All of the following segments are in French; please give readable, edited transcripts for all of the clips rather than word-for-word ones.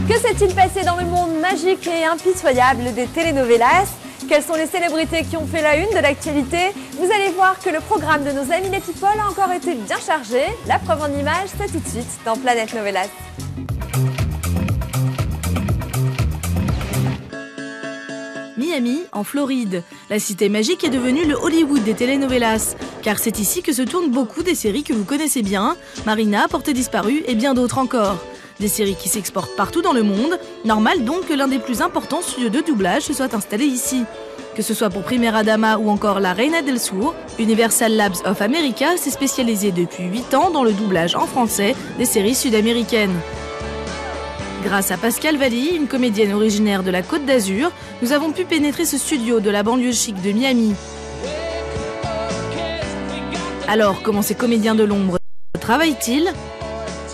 Que s'est-il passé dans le monde magique et impitoyable des telenovelas? Quelles sont les célébrités qui ont fait la une de l'actualité? Vous allez voir que le programme de nos amis les People a encore été bien chargé. La preuve en image, c'est tout de suite dans Planète Novelas. Miami, en Floride. La cité magique est devenue le Hollywood des telenovelas, car c'est ici que se tournent beaucoup des séries que vous connaissez bien, Marina, Portée disparue et bien d'autres encore. Des séries qui s'exportent partout dans le monde, normal donc que l'un des plus importants studios de doublage se soit installé ici. Que ce soit pour Primera Dama ou encore La Reina del Sur, Universal Labs of America s'est spécialisé depuis 8 ans dans le doublage en français des séries sud-américaines. Grâce à Pascale Valli, une comédienne originaire de la Côte d'Azur, nous avons pu pénétrer ce studio de la banlieue chic de Miami. Alors, comment ces comédiens de l'ombre travaillent-ils?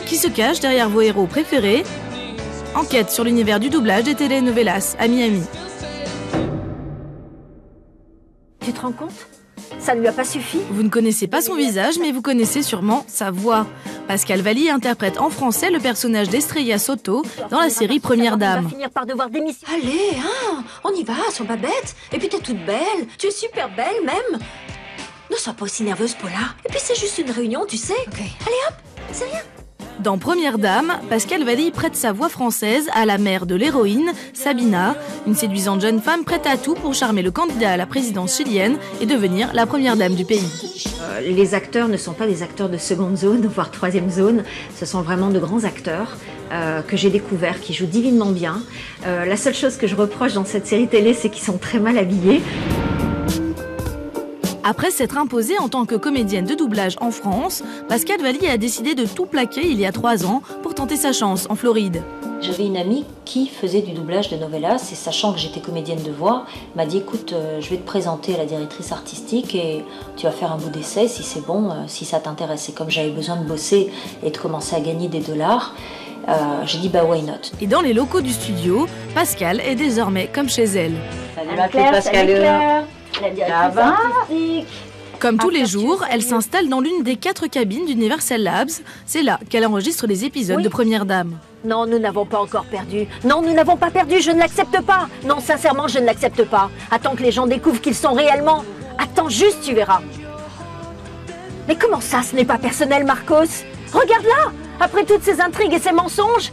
Qui se cache derrière vos héros préférés? Enquête sur l'univers du doublage des telenovelas à Miami. Tu te rends compte? Ça ne lui a pas suffi? Vous ne connaissez pas son visage, mais vous connaissez sûrement sa voix. Pascale Valli interprète en français le personnage d'Estrella Soto dans la série Première Dame. Allez, hein, on y va, sois pas bête. Et puis t'es toute belle, tu es super belle même. Ne sois pas aussi nerveuse, Paula. Et puis c'est juste une réunion, tu sais. Okay. Allez hop, c'est rien. Dans Première Dame, Pascale Valli prête sa voix française à la mère de l'héroïne, Sabina, une séduisante jeune femme prête à tout pour charmer le candidat à la présidence chilienne et devenir la première dame du pays. Les acteurs ne sont pas des acteurs de seconde zone, voire troisième zone. Ce sont vraiment de grands acteurs que j'ai découverts, qui jouent divinement bien. La seule chose que je reproche dans cette série télé, c'est qu'ils sont très mal habillés. Après s'être imposée en tant que comédienne de doublage en France, Pascale Valli a décidé de tout plaquer il y a 3 ans pour tenter sa chance en Floride. J'avais une amie qui faisait du doublage de novelas et sachant que j'étais comédienne de voix, m'a dit écoute, je vais te présenter à la directrice artistique et tu vas faire un bout d'essai si c'est bon, si ça t'intéresse. Et comme j'avais besoin de bosser et de commencer à gagner des dollars, j'ai dit bah why not. Et dans les locaux du studio, Pascale est désormais comme chez elle. Salut Claire. La directrice artistique. Comme tous les jours, elle s'installe dans l'une des 4 cabines d'Universal Labs. C'est là qu'elle enregistre les épisodes de Première Dame. Non, nous n'avons pas encore perdu. Non, nous n'avons pas perdu, je ne l'accepte pas. Non, sincèrement, je ne l'accepte pas. Attends que les gens découvrent qu'ils sont réellement. Attends juste, tu verras. Mais comment ça, ce n'est pas personnel, Marcos? Regarde là. Après toutes ces intrigues et ces mensonges,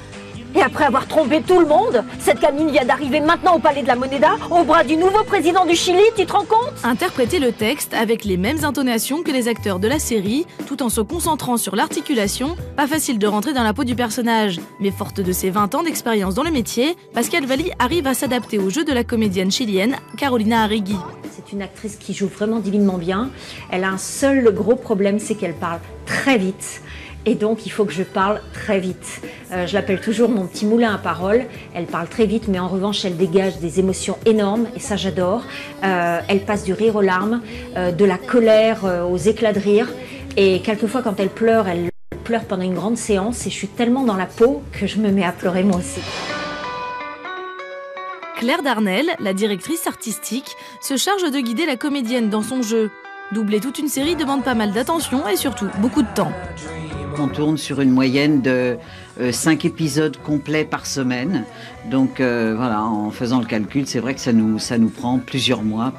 et après avoir trompé tout le monde, cette gamine vient d'arriver maintenant au palais de la Moneda, au bras du nouveau président du Chili, tu te rends compte? Interpréter le texte avec les mêmes intonations que les acteurs de la série, tout en se concentrant sur l'articulation, pas facile de rentrer dans la peau du personnage. Mais forte de ses 20 ans d'expérience dans le métier, Pascale Valli arrive à s'adapter au jeu de la comédienne chilienne Carolina Arregui. C'est une actrice qui joue vraiment divinement bien. Elle a un seul gros problème, c'est qu'elle parle très vite. Et donc, il faut que je parle très vite. Je l'appelle toujours mon petit moulin à paroles. Elle parle très vite, mais en revanche, elle dégage des émotions énormes, et ça, j'adore. Elle passe du rire aux larmes, de la colère aux éclats de rire. Et quelquefois, quand elle pleure pendant une grande séance, et je suis tellement dans la peau que je me mets à pleurer moi aussi. Claire Darnell, la directrice artistique, se charge de guider la comédienne dans son jeu. Doubler toute une série demande pas mal d'attention et surtout beaucoup de temps. On tourne sur une moyenne de 5 épisodes complets par semaine. Donc voilà, en faisant le calcul, c'est vrai que ça nous prend plusieurs mois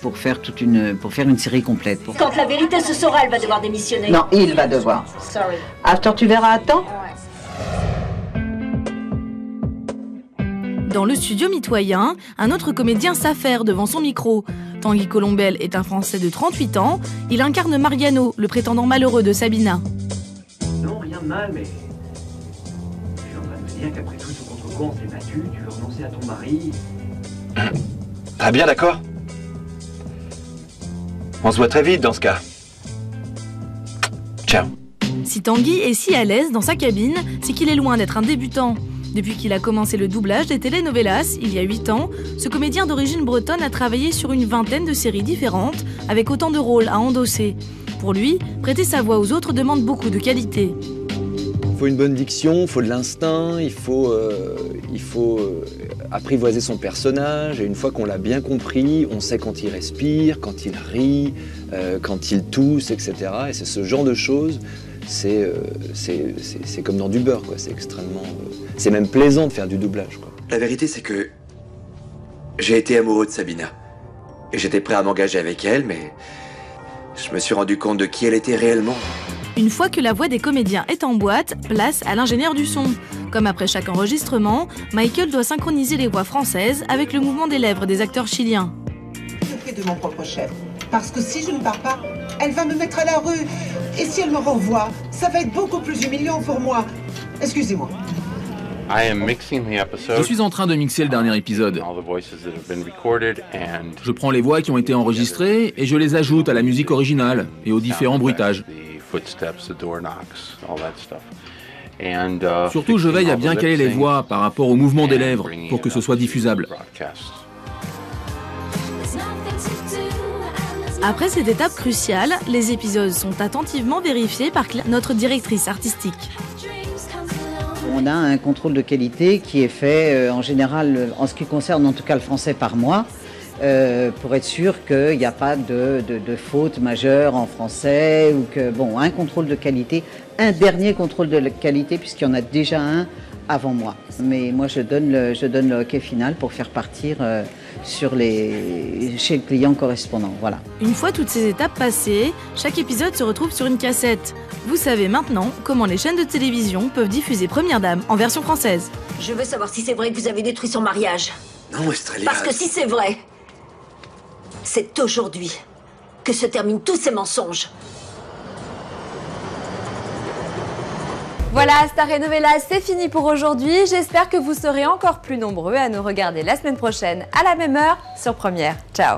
pour faire une série complète. Quand la vérité se saura, elle va devoir démissionner. Non, il va devoir. Sorry. After, tu verras à temps. Dans le studio mitoyen, un autre comédien s'affaire devant son micro. Tanguy Colombel est un Français de 38 ans. Il incarne Mariano, le prétendant malheureux de Sabina. Non, rien de mal, mais je suis en train de me dire qu'après tout ce contre quoi on s'est battu, tu veux renoncer à ton mari. Ah bien, d'accord. On se voit très vite dans ce cas. Ciao. Si Tanguy est si à l'aise dans sa cabine, c'est qu'il est loin d'être un débutant. Depuis qu'il a commencé le doublage des telenovelas, il y a 8 ans, ce comédien d'origine bretonne a travaillé sur une vingtaine de séries différentes, avec autant de rôles à endosser. Pour lui, prêter sa voix aux autres demande beaucoup de qualité. Il faut une bonne diction, il faut de l'instinct, il faut apprivoiser son personnage. Et une fois qu'on l'a bien compris, on sait quand il respire, quand il rit, quand il tousse, etc. Et c'est ce genre de choses, c'est comme dans du beurre, quoi. C'est extrêmement C'est même plaisant de faire du doublage, quoi. La vérité, c'est que j'ai été amoureux de Sabina. Et j'étais prêt à m'engager avec elle, mais je me suis rendu compte de qui elle était réellement. Une fois que la voix des comédiens est en boîte, place à l'ingénieur du son. Comme après chaque enregistrement, Michael doit synchroniser les voix françaises avec le mouvement des lèvres des acteurs chiliens. Je fais de mon propre chef. Parce que si je ne pars pas, elle va me mettre à la rue. Et si elle me renvoie, ça va être beaucoup plus humiliant pour moi. Excusez-moi. Je suis en train de mixer le dernier épisode. Je prends les voix qui ont été enregistrées et je les ajoute à la musique originale et aux différents bruitages. Surtout, je veille à bien caler les voix par rapport au mouvement des lèvres pour que ce soit diffusable. Après cette étape cruciale, les épisodes sont attentivement vérifiés par notre directrice artistique. On a un contrôle de qualité qui est fait en général, en ce qui concerne en tout cas le français par mois, pour être sûr qu'il n'y a pas de faute majeure en français ou que, bon, un contrôle de qualité, un dernier contrôle de qualité puisqu'il y en a déjà un avant moi. Mais moi je donne le OK final pour faire partir chez le client correspondant. Voilà. Une fois toutes ces étapes passées, chaque épisode se retrouve sur une cassette. Vous savez maintenant comment les chaînes de télévision peuvent diffuser Première Dame en version française. Je veux savoir si c'est vrai que vous avez détruit son mariage. Non, Estrella. Parce que si c'est vrai, c'est aujourd'hui que se terminent tous ces mensonges. Voilà, Star et Novelas, c'est fini pour aujourd'hui. J'espère que vous serez encore plus nombreux à nous regarder la semaine prochaine à la même heure sur Première. Ciao!